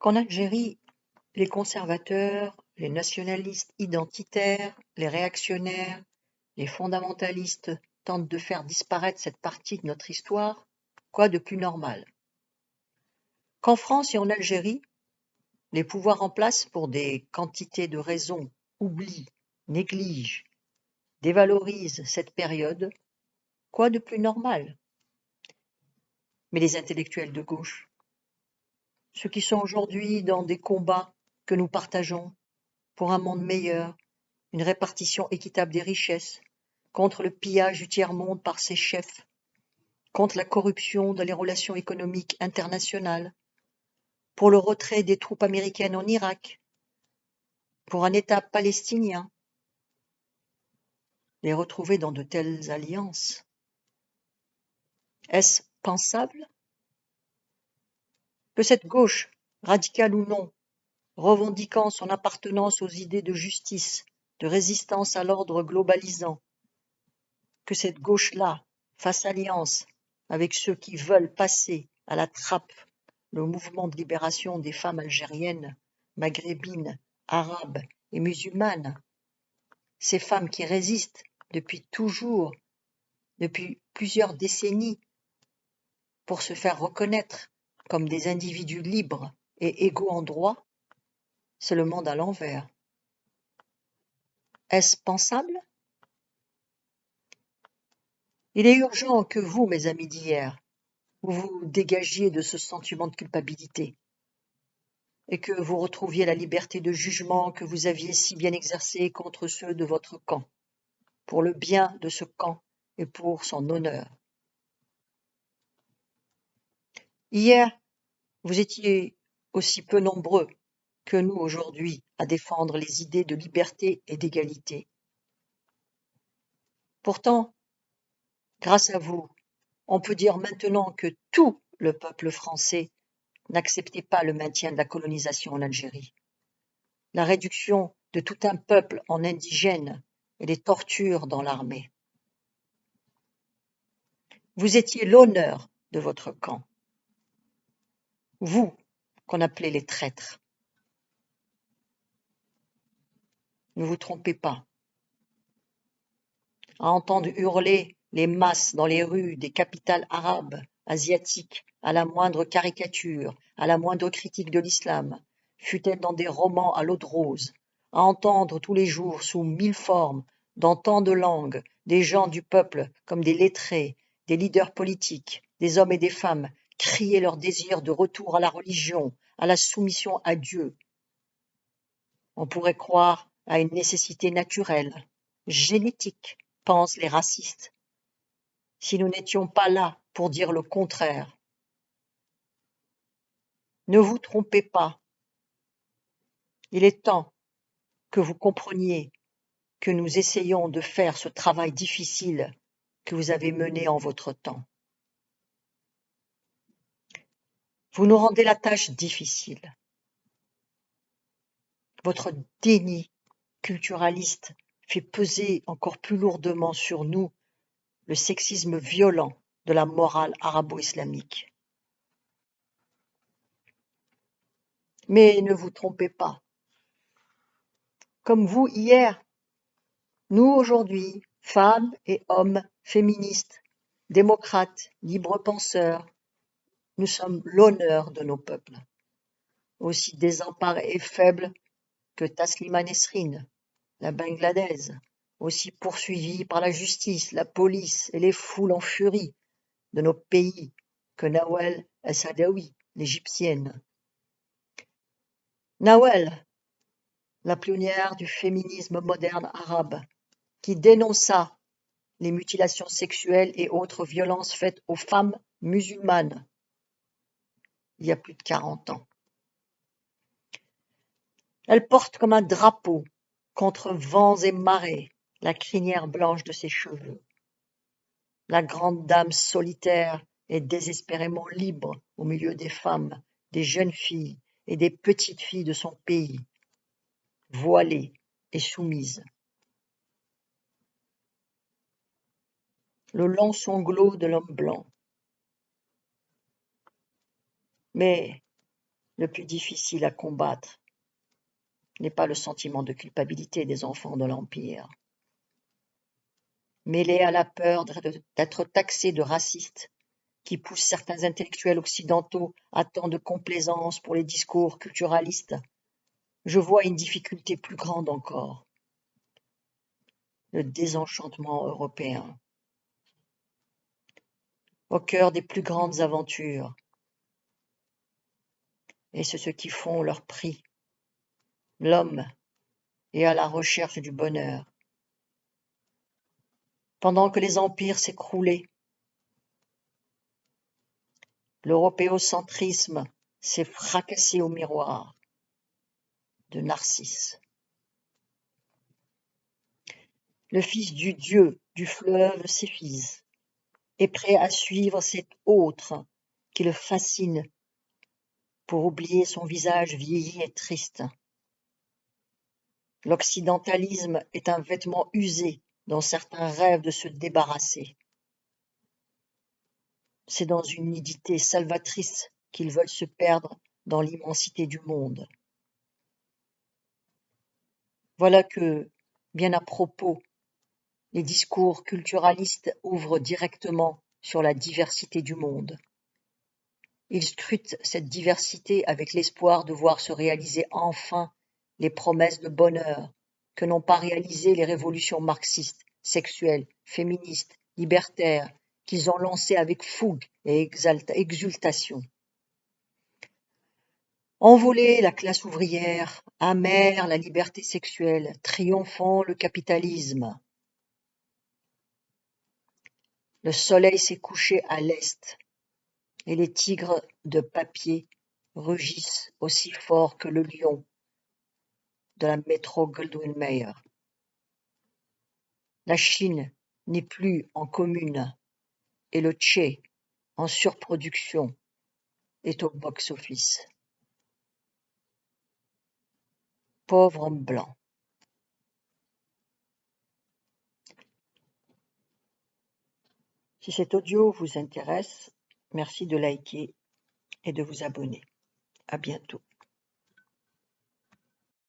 Qu'en Algérie, les conservateurs, les nationalistes identitaires, les réactionnaires, les fondamentalistes tentent de faire disparaître cette partie de notre histoire, quoi de plus normal? Qu'en France et en Algérie, les pouvoirs en place, pour des quantités de raisons, oublient, négligent, dévalorisent cette période, quoi de plus normal? Mais les intellectuels de gauche, ceux qui sont aujourd'hui dans des combats que nous partageons pour un monde meilleur, une répartition équitable des richesses, contre le pillage du tiers-monde par ses chefs, contre la corruption dans les relations économiques internationales, pour le retrait des troupes américaines en Irak, pour un État palestinien. Les retrouver dans de telles alliances, est-ce pensable? Que cette gauche, radicale ou non, revendiquant son appartenance aux idées de justice, de résistance à l'ordre globalisant, que cette gauche-là fasse alliance avec ceux qui veulent passer à la trappe le mouvement de libération des femmes algériennes, maghrébines, arabes et musulmanes, ces femmes qui résistent depuis toujours, depuis plusieurs décennies, pour se faire reconnaître comme des individus libres et égaux en droit, c'est le monde à l'envers. Est-ce pensable? Il est urgent que vous, mes amis d'hier, vous vous dégagiez de ce sentiment de culpabilité et que vous retrouviez la liberté de jugement que vous aviez si bien exercée contre ceux de votre camp, pour le bien de ce camp et pour son honneur. Hier, vous étiez aussi peu nombreux que nous aujourd'hui à défendre les idées de liberté et d'égalité. Pourtant, grâce à vous, on peut dire maintenant que tout le peuple français n'acceptait pas le maintien de la colonisation en Algérie, la réduction de tout un peuple en indigène et les tortures dans l'armée. Vous étiez l'honneur de votre camp, vous qu'on appelait les traîtres. Ne vous trompez pas. À entendre hurler les masses dans les rues des capitales arabes, asiatiques, à la moindre caricature, à la moindre critique de l'islam, fût-elle dans des romans à l'eau de rose, à entendre tous les jours sous 1000 formes, dans tant de langues, des gens du peuple comme des lettrés, des leaders politiques, des hommes et des femmes, crier leur désir de retour à la religion, à la soumission à Dieu. On pourrait croire à une nécessité naturelle, génétique, pensent les racistes, si nous n'étions pas là pour dire le contraire. Ne vous trompez pas. Il est temps que vous compreniez que nous essayons de faire ce travail difficile que vous avez mené en votre temps. Vous nous rendez la tâche difficile. Votre déni culturaliste fait peser encore plus lourdement sur nous le sexisme violent de la morale arabo-islamique. Mais ne vous trompez pas. Comme vous hier, nous aujourd'hui, femmes et hommes féministes, démocrates, libres penseurs, nous sommes l'honneur de nos peuples, aussi désemparés et faibles que Taslima Nesrine, la Bangladaise, aussi poursuivie par la justice, la police et les foules en furie de nos pays que Nawal El-Saadawi, l'égyptienne. Nawal, la pionnière du féminisme moderne arabe, qui dénonça les mutilations sexuelles et autres violences faites aux femmes musulmanes il y a plus de 40 ans. Elle porte comme un drapeau, contre vents et marées, la crinière blanche de ses cheveux. La grande dame solitaire et désespérément libre au milieu des femmes, des jeunes filles et des petites filles de son pays, voilées et soumises. Le long sanglot de l'homme blanc. Mais Le plus difficile à combattre n'est pas le sentiment de culpabilité des enfants de l'Empire. Mêlé à la peur d'être taxés de racistes, qui pousse certains intellectuels occidentaux à tant de complaisance pour les discours culturalistes, je vois une difficulté plus grande encore: le désenchantement européen. Au cœur des plus grandes aventures, et c'est ce qui font leur prix, l'homme est à la recherche du bonheur. Pendant que les empires s'écroulaient, l'européocentrisme s'est fracassé au miroir de Narcisse. Le fils du dieu du fleuve Céphise est prêt à suivre cet autre qui le fascine pour oublier son visage vieilli et triste. L'occidentalisme est un vêtement usé dont certains rêvent de se débarrasser. C'est dans une nudité salvatrice qu'ils veulent se perdre dans l'immensité du monde. Voilà que, bien à propos, les discours culturalistes ouvrent directement sur la diversité du monde. Ils scrutent cette diversité avec l'espoir de voir se réaliser enfin les promesses de bonheur que n'ont pas réalisées les révolutions marxistes, sexuelles, féministes, libertaires, qu'ils ont lancées avec fougue et exultation. Envolée la classe ouvrière, amère la liberté sexuelle, triomphant le capitalisme. Le soleil s'est couché à l'est, et les tigres de papier rugissent aussi fort que le lion de la Metro-Goldwyn-Mayer. La Chine n'est plus en commune, et le Tché, en surproduction, est au box-office. Pauvre homme blanc. Si cet audio vous intéresse, merci de liker et de vous abonner. À bientôt.